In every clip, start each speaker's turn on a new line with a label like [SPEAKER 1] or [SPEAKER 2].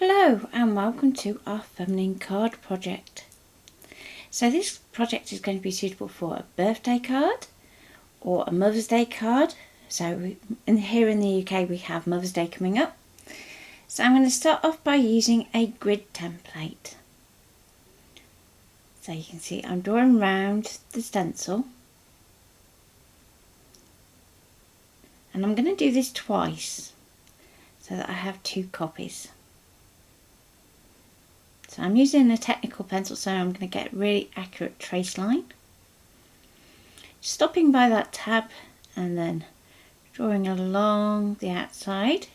[SPEAKER 1] Hello and welcome to our feminine card project. So this project is going to be suitable for a birthday card or a Mother's Day card. So here in the UK we have Mother's Day coming up. So I'm going to start off by using a grid template. So you can see I'm drawing around the stencil. And I'm going to do this twice so that I have two copies. So I'm using a technical pencil, so I'm going to get a really accurate trace line. Stopping by that tab and then drawing along the outside.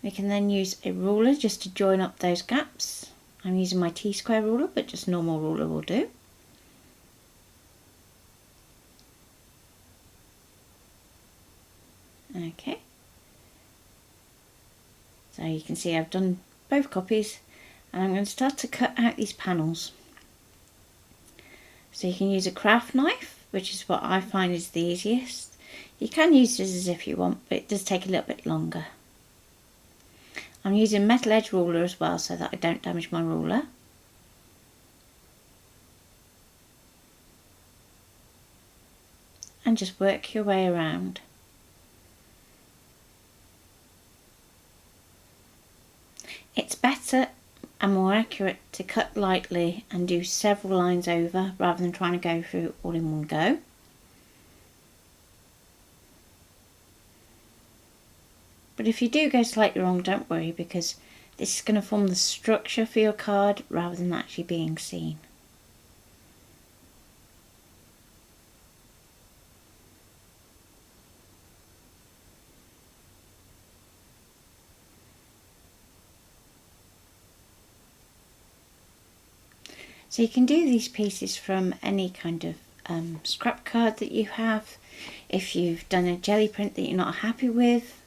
[SPEAKER 1] We can then use a ruler just to join up those gaps. I'm using my T-square ruler, but just normal ruler will do. Okay. So you can see I've done both copies and I'm going to start to cut out these panels. So you can use a craft knife, which is what I find is the easiest. You can use scissors if you want, but it does take a little bit longer. I'm using metal edge ruler as well so that I don't damage my ruler. And just work your way around. It's better and more accurate to cut lightly and do several lines over rather than trying to go through all in one go. But if you do go slightly wrong, don't worry, because this is going to form the structure for your card rather than actually being seen. So you can do these pieces from any kind of scrap card that you have. If you've done a jelly print that you're not happy with,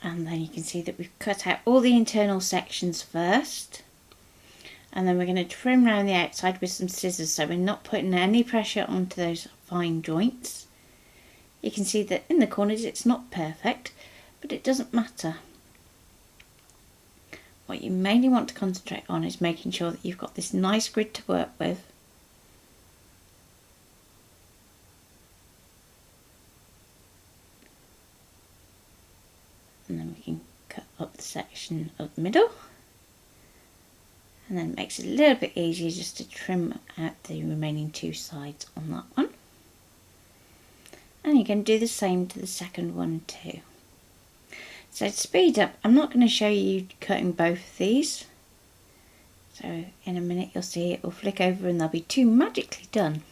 [SPEAKER 1] and then you can see that we've cut out all the internal sections first, and then we're going to trim around the outside with some scissors so we're not putting any pressure onto those fine joints. You can see that in the corners it's not perfect, but it doesn't matter. What you mainly want to concentrate on is making sure that you've got this nice grid to work with. And then we can cut up the section of the middle. And then it makes it a little bit easier just to trim out the remaining two sides on that one. And you can do the same to the second one too. So to speed up, I'm not going to show you cutting both of these. So in a minute you'll see it will flick over and they'll be two magically done.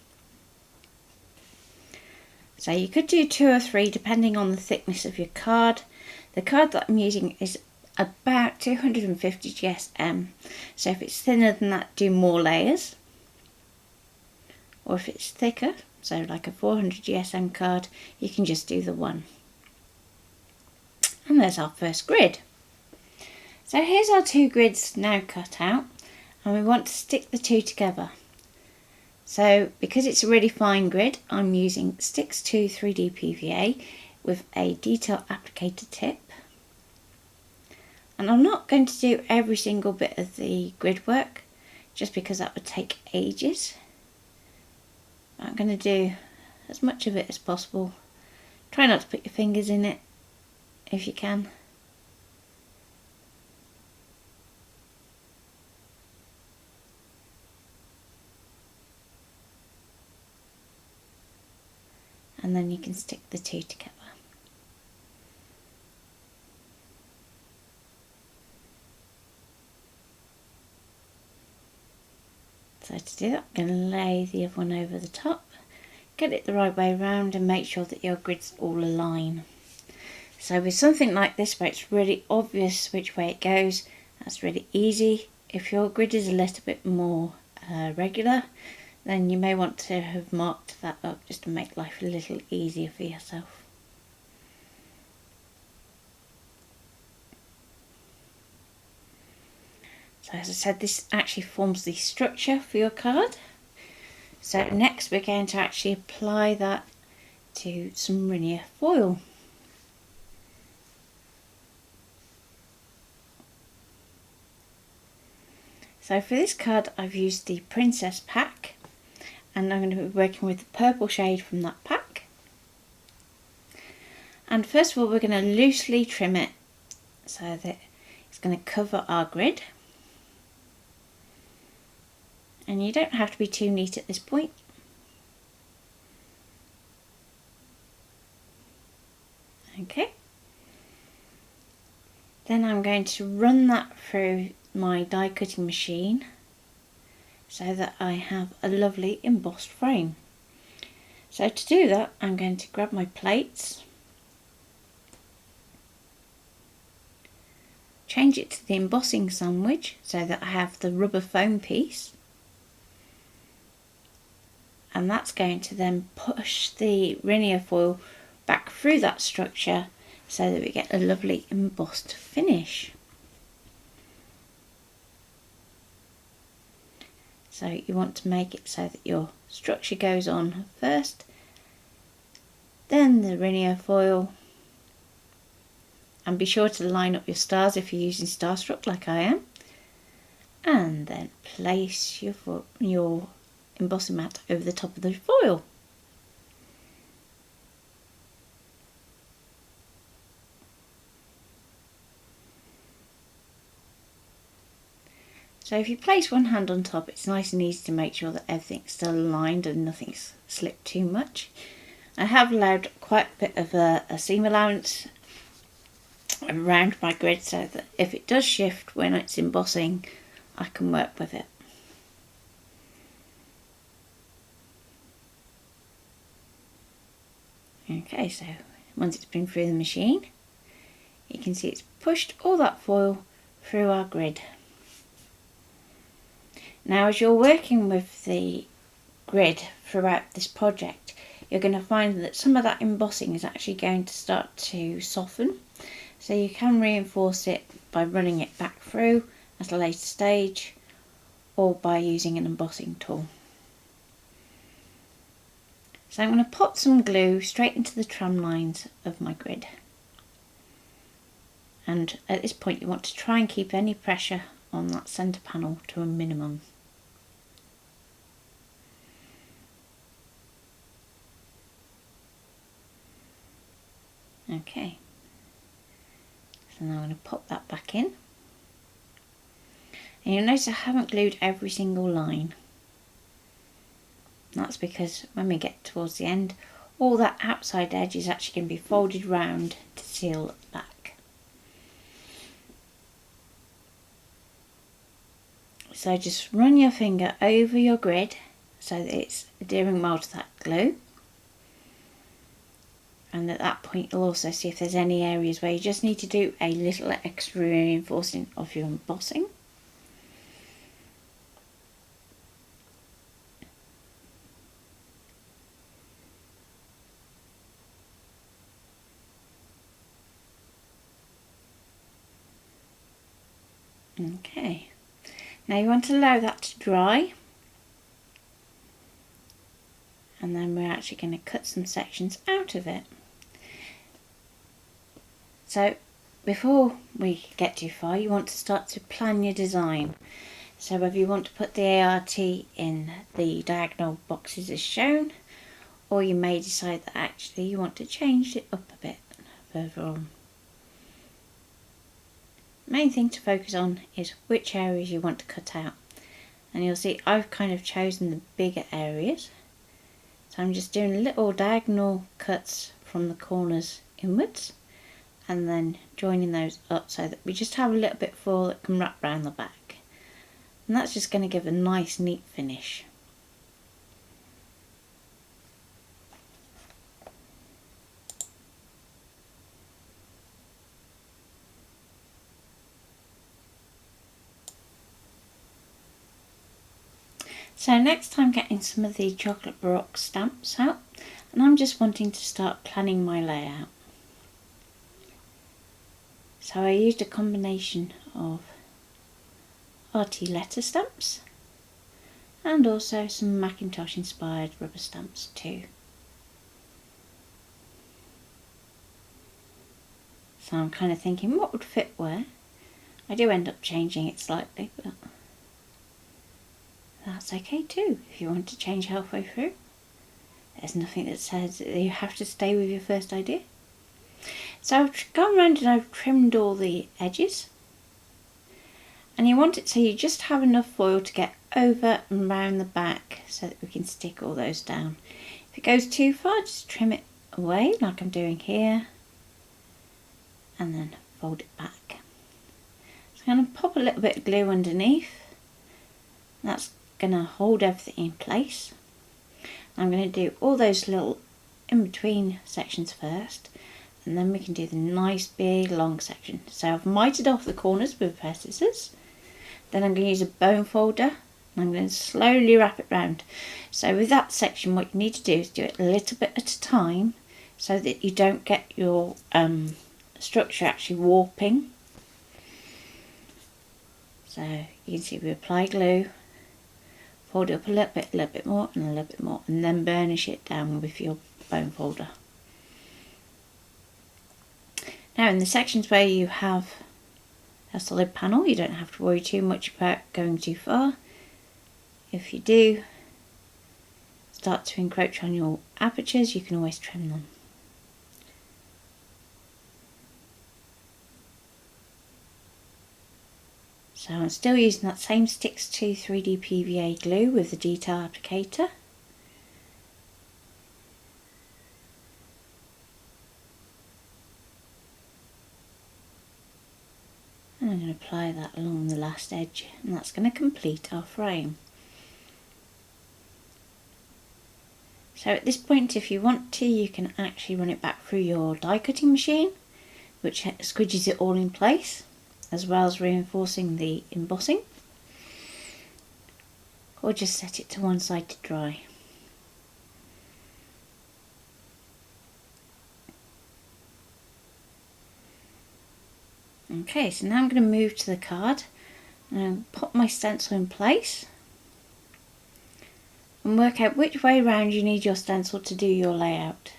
[SPEAKER 1] So you could do 2 or 3 depending on the thickness of your card. The card that I'm using is about 250 GSM. So if it's thinner than that, do more layers. Or if it's thicker, so like a 400 GSM card, you can just do the one. And there's our first grid. So here's our 2 grids now cut out, and we want to stick the 2 together. So because it's a really fine grid, I'm using Stix 2 3D PVA with a detail applicator tip. And I'm not going to do every single bit of the grid work, just because that would take ages. I'm going to do as much of it as possible. Try not to put your fingers in it if you can. And then you can stick the 2 together. So to do that, I'm going to lay the other one over the top, get it the right way around and make sure that your grids all align. So with something like this where it's really obvious which way it goes, that's really easy. If your grid is a little bit more regular, then you may want to have marked that up just to make life a little easier for yourself. So as I said, this actually forms the structure for your card. So next we're going to actually apply that to some Rinea foil. So for this card I've used the Princess pack, and I'm going to be working with the purple shade from that pack. And first of all we're going to loosely trim it so that it's going to cover our grid. And you don't have to be too neat at this point. Okay. Then I'm going to run that through my die cutting machine so that I have a lovely embossed frame. So to do that I'm going to grab my plates, change it to the embossing sandwich so that I have the rubber foam piece, and that's going to then push the Rinea foil back through that structure so that we get a lovely embossed finish. So you want to make it so that your structure goes on first, then the Rinea foil, and be sure to line up your stars if you're using Starstruck like I am, and then place your embossing mat over the top of the foil. So if you place one hand on top, it's nice and easy to make sure that everything's still aligned and nothing's slipped too much. I have allowed quite a bit of a seam allowance around my grid so that if it does shift when it's embossing, I can work with it. Okay, so once it's been through the machine, you can see it's pushed all that foil through our grid. Now as you're working with the grid throughout this project, you're going to find that some of that embossing is actually going to start to soften. So you can reinforce it by running it back through at a later stage, or by using an embossing tool. So I'm going to pop some glue straight into the tram lines of my grid. And at this point you want to try and keep any pressure on that centre panel to a minimum. Okay, so now I'm going to pop that back in. And you'll notice I haven't glued every single line. That's because when we get towards the end, all that outside edge is actually going to be folded round to seal back. So just run your finger over your grid so that it's adhering well to that glue. And at that point you'll also see if there's any areas where you just need to do a little extra reinforcing of your embossing. Okay, now you want to allow that to dry, and then we're actually going to cut some sections out of it. So before we get too far, you want to start to plan your design. So whether you want to put the ART in the diagonal boxes as shown, or you may decide that actually you want to change it up a bit further on. Main thing to focus on is which areas you want to cut out, and you'll see I've kind of chosen the bigger areas, so I'm just doing little diagonal cuts from the corners inwards and then joining those up so that we just have a little bit full that can wrap around the back, and that's just going to give a nice neat finish. So next I'm getting some of the chocolate Baroque stamps out, and I'm just wanting to start planning my layout. So I used a combination of arty letter stamps and also some Macintosh inspired rubber stamps too. So I'm kind of thinking what would fit where. I do end up changing it slightly, but that's okay too if you want to change halfway through. There's nothing that says that you have to stay with your first idea. So I've gone around and I've trimmed all the edges. And you want it so you just have enough foil to get over and round the back so that we can stick all those down. If it goes too far, just trim it away like I'm doing here. And then fold it back. So I'm going to pop a little bit of glue underneath. That's going to hold everything in place. I'm going to do all those little in-between sections first, and then we can do the nice big long section. So I've mited off the corners with a pair of scissors. Then I'm going to use a bone folder, and I'm going to slowly wrap it round. So with that section, what you need to do is do it a little bit at a time so that you don't get your structure actually warping. So you can see we apply glue, fold it up a little bit more and a little bit more, and then burnish it down with your bone folder. Now in the sections where you have a solid panel, you don't have to worry too much about going too far. If you do start to encroach on your apertures, you can always trim them. So I'm still using that same Sticks to 3D PVA glue with the detail applicator. And I'm going to apply that along the last edge, and that's going to complete our frame. So at this point, if you want to, you can actually run it back through your die cutting machine, which squidges it all in place, as well as reinforcing the embossing, or just set it to one side to dry. Okay, so now I'm going to move to the card and pop my stencil in place and work out which way round you need your stencil to do your layout.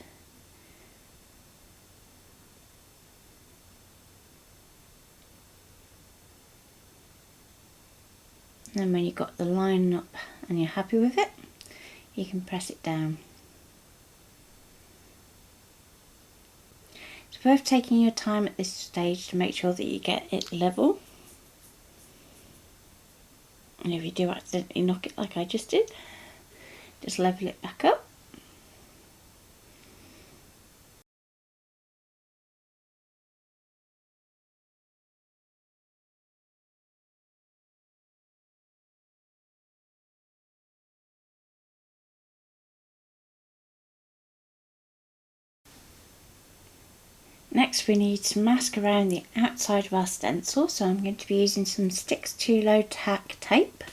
[SPEAKER 1] And then when you've got the line up and you're happy with it, you can press it down. It's worth taking your time at this stage to make sure that you get it level. And if you do accidentally knock it like I just did, just level it back up. Next we need to mask around the outside of our stencil, so I'm going to be using some Sticks to Low Tack tape.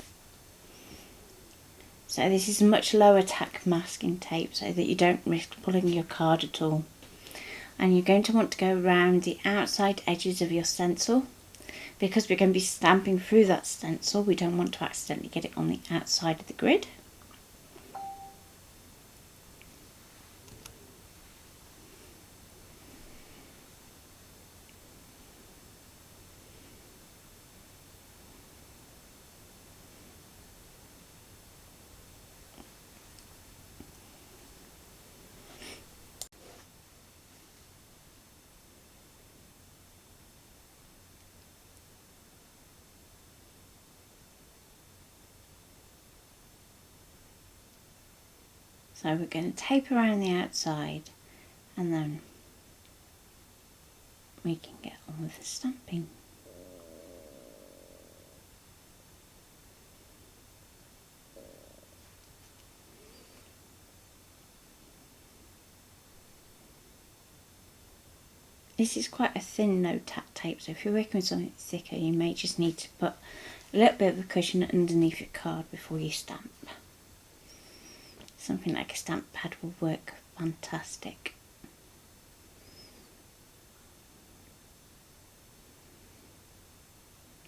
[SPEAKER 1] So this is much lower tack masking tape so that you don't risk pulling your card at all. And you're going to want to go around the outside edges of your stencil. Because we're going to be stamping through that stencil, we don't want to accidentally get it on the outside of the grid. So we're going to tape around the outside and then we can get on with the stamping. This is quite a thin no tack tape, so if you're working with something thicker you may just need to put a little bit of a cushion underneath your card before you stamp. Something like a stamp pad will work fantastic.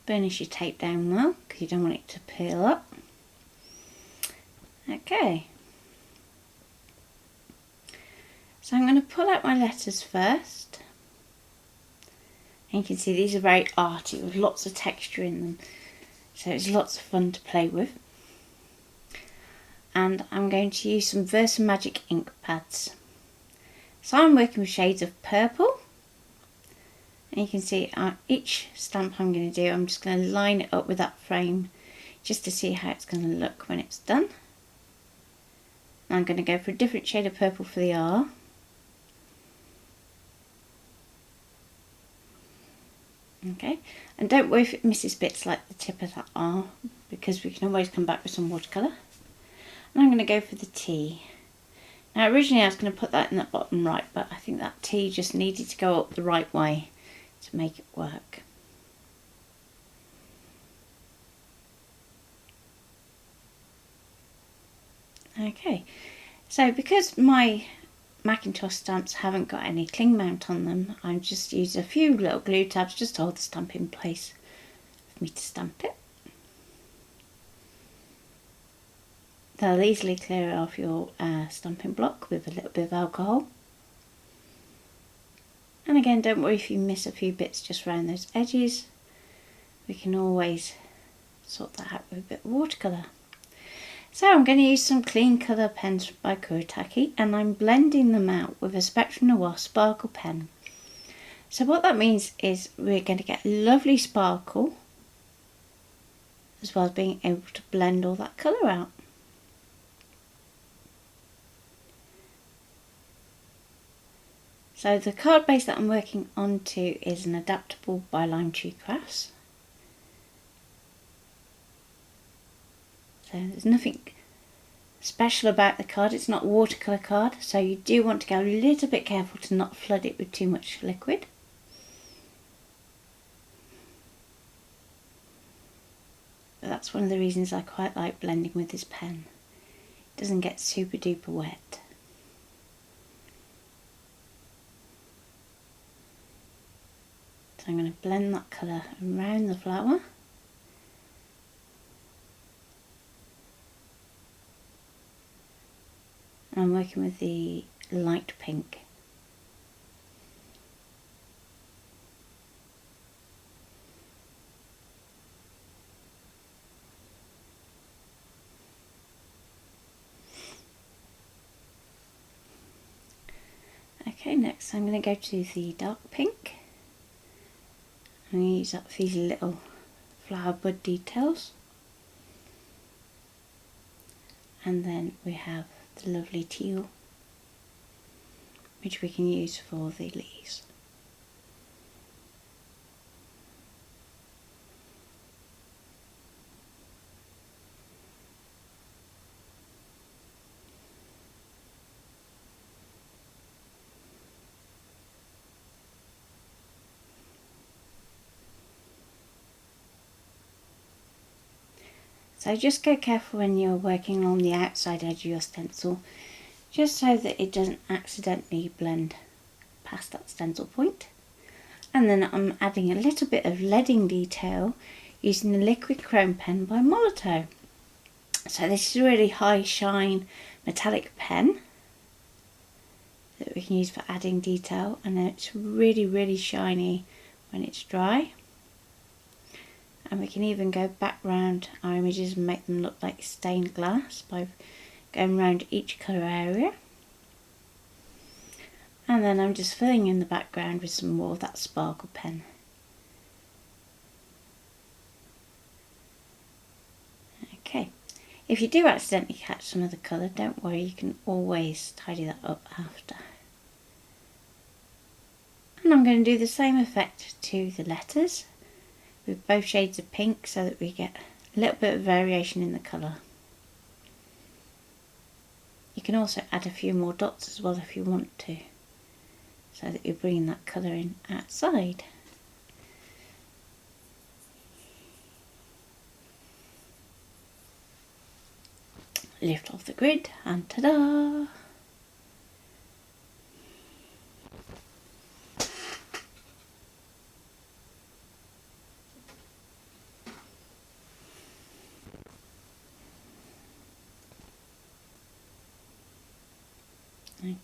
[SPEAKER 1] Burnish your tape down well because you don't want it to peel up. Okay. So I'm going to pull out my letters first. And you can see these are very arty with lots of texture in them. So it's lots of fun to play with. and I'm going to use some Versamagic ink pads. So I'm working with shades of purple, and you can see each stamp I'm going to do, I'm just going to line it up with that frame just to see how it's going to look when it's done. And I'm going to go for a different shade of purple for the R. Okay, and don't worry if it misses bits like the tip of that R, because we can always come back with some watercolour. And I'm going to go for the T. Now originally I was going to put that in the bottom right, but I think that T just needed to go up the right way to make it work. Okay, so because my Macintosh stamps haven't got any cling mount on them, I've just used a few little glue tabs just to hold the stamp in place for me to stamp it. They'll easily clear off your stamping block with a little bit of alcohol. And again, don't worry if you miss a few bits just around those edges. We can always sort that out with a bit of watercolour. So I'm going to use some clean colour pens by Kuretake, and I'm blending them out with a Spectrum Noir sparkle pen. So what that means is we're going to get lovely sparkle, as well as being able to blend all that colour out. So the card base that I'm working onto is an adaptable by Lime Tree Crafts. So there's nothing special about the card, it's not a watercolour card, so you do want to go a little bit careful to not flood it with too much liquid. But that's one of the reasons I quite like blending with this pen. It doesn't get super duper wet. So I'm going to blend that colour around the flower. And I'm working with the light pink. Okay, next I'm going to go to the dark pink. I'm going to use that for these little flower bud details. And then we have the lovely teal, which we can use for the leaves. So just go careful when you're working on the outside edge of your stencil, just so that it doesn't accidentally blend past that stencil point. And then I'm adding a little bit of leading detail using the liquid chrome pen by Molotow. So this is a really high shine metallic pen that we can use for adding detail, and it's really shiny when it's dry. And we can even go back round our images and make them look like stained glass by going around each colour area. And then I'm just filling in the background with some more of that sparkle pen. Okay, if you do accidentally catch some of the colour, don't worry, you can always tidy that up after. And I'm going to do the same effect to the letters with both shades of pink, so that we get a little bit of variation in the colour. You can also add a few more dots as well if you want to, so that you're bringing that colour in outside. Lift off the grid and ta-da!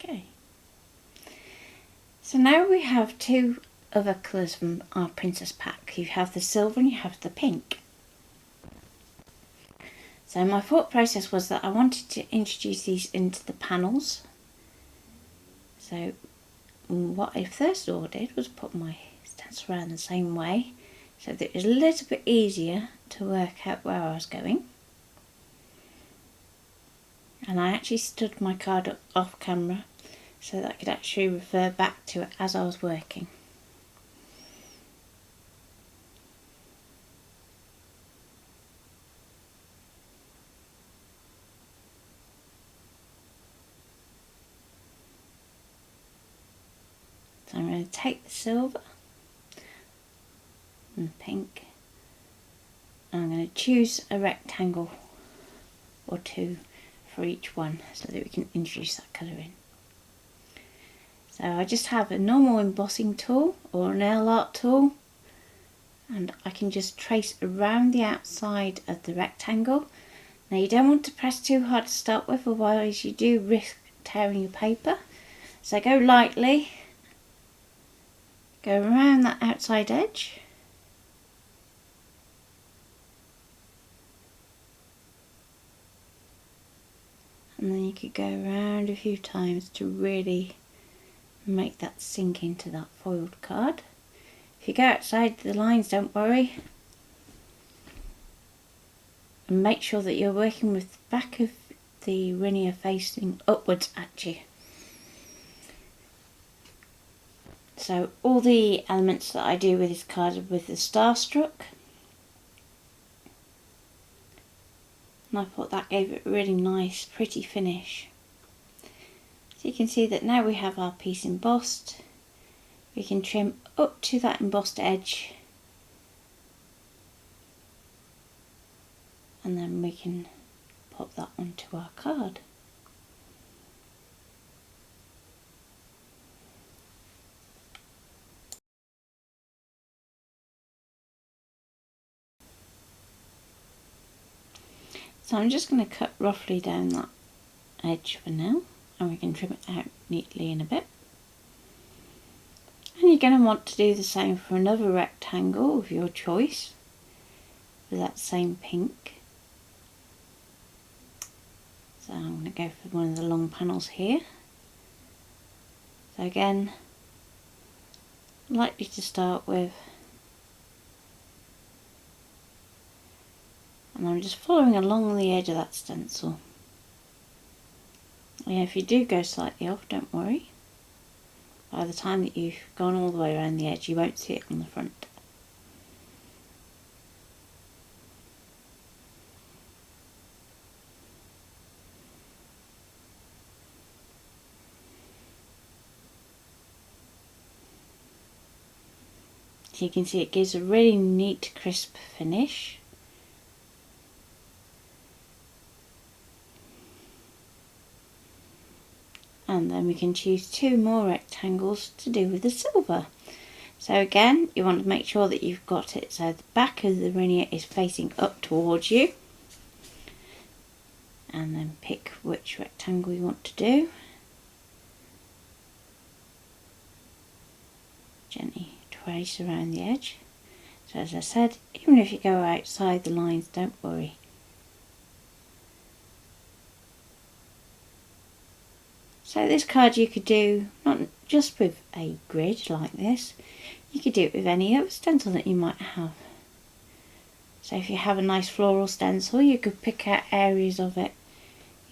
[SPEAKER 1] Okay, so now we have two other colours from our princess pack. You have the silver and you have the pink. So my thought process was that I wanted to introduce these into the panels. So what I first of all did was put my stencil around the same way so that it was a little bit easier to work out where I was going. And I actually stood my card up off camera so that I could actually refer back to it as I was working. So I'm going to take the silver and the pink, and I'm going to choose a rectangle or two for each one so that we can introduce that colour in. So I just have a normal embossing tool or a nail art tool, and I can just trace around the outside of the rectangle. Now you don't want to press too hard to start with, otherwise you do risk tearing your paper. So go lightly, go around that outside edge. And then you could go around a few times to really make that sink into that foiled card. If you go outside the lines, don't worry. And make sure that you're working with the back of the Rinea facing upwards at you. So all the elements that I do with this card are with the Starstruck. And I thought that gave it a really nice, pretty finish. So you can see that now we have our piece embossed. We can trim up to that embossed edge. And then we can pop that onto our card. So I'm just going to cut roughly down that edge for now, and we can trim it out neatly in a bit. And you're going to want to do the same for another rectangle of your choice with that same pink. So I'm going to go for one of the long panels here. So again, likely to start with. And I'm just following along the edge of that stencil. Yeah, if you do go slightly off, don't worry. By the time that you've gone all the way around the edge, you won't see it on the front. So you can see it gives a really neat, crisp finish. And then we can choose two more rectangles to do with the silver. So again, you want to make sure that you've got it so the back of the Rinea is facing up towards you. And then pick which rectangle you want to do. Gently trace around the edge. So as I said, even if you go outside the lines, don't worry. So this card you could do not just with a grid like this, you could do it with any other stencil that you might have. So if you have a nice floral stencil, you could pick out areas of it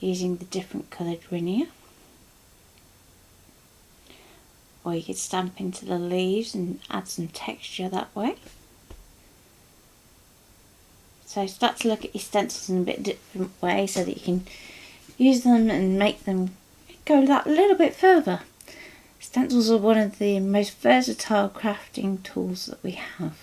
[SPEAKER 1] using the different coloured Rinea. Or you could stamp into the leaves and add some texture that way. So start to look at your stencils in a bit different way so that you can use them and make them go that little bit further. Stencils are one of the most versatile crafting tools that we have.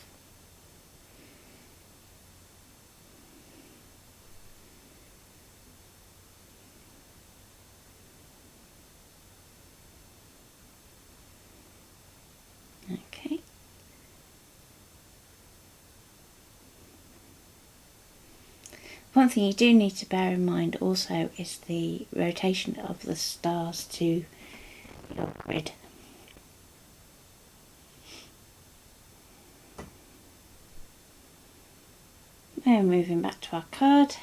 [SPEAKER 1] Okay. One thing you do need to bear in mind also is the rotation of the stars to your grid. Now moving back to our card,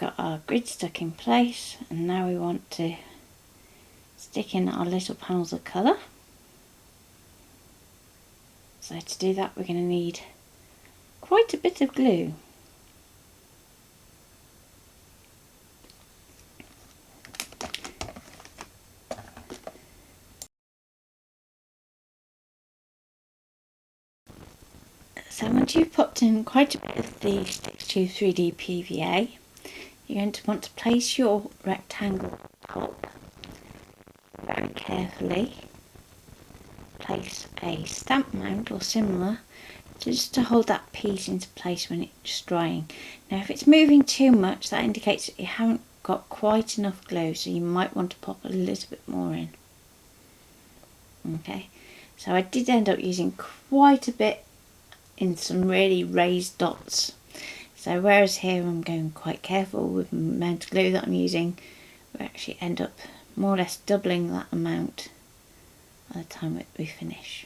[SPEAKER 1] got our grid stuck in place, and now we want to stick in our little panels of colour. So to do that we're going to need quite a bit of glue. So once you've popped in quite a bit of the Stitch 2 3D PVA, you're going to want to place your rectangle top very carefully. Place a stamp mount or similar just to hold that piece into place when it's drying. Now if it's moving too much, that indicates that you haven't got quite enough glue, so you might want to pop a little bit more in. Okay, so I did end up using quite a bit in some really raised dots. So whereas here I'm going quite careful with the amount of glue that I'm using, we actually end up more or less doubling that amount by the time we finish.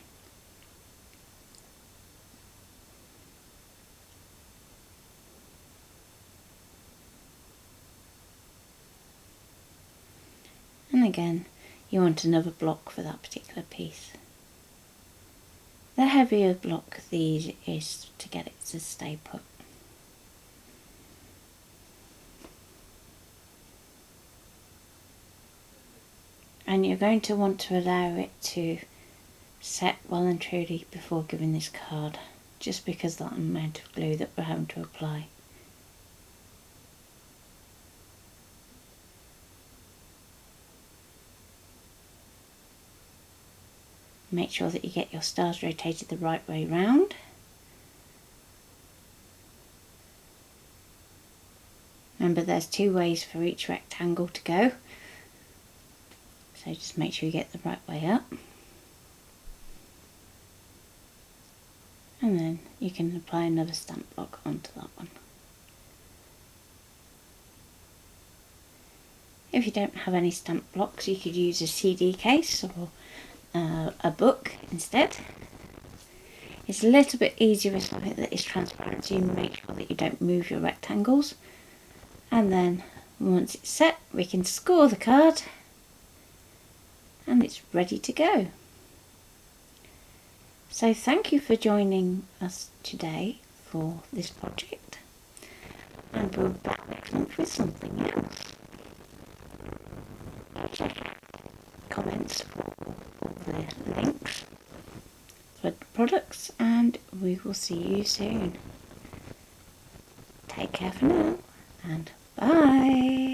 [SPEAKER 1] And again, you want another block for that particular piece. The heavier block, the easier it is to get it to stay put. And you're going to want to allow it to set well and truly before giving this card, just because of that amount of glue that we're having to apply. Make sure that you get your stars rotated the right way round. Remember, there's two ways for each rectangle to go, so just make sure you get the right way up. And then you can apply another stamp block onto that one. If you don't have any stamp blocks, you could use a CD case or a book instead. It's a little bit easier with something that is transparent, so you make sure that you don't move your rectangles. And then once it's set, we can score the card and it's ready to go. So thank you for joining us today for this project, and we'll be back next month with something else. Check out comments for all the links for the products, and we will see you soon. Take care for now, and bye.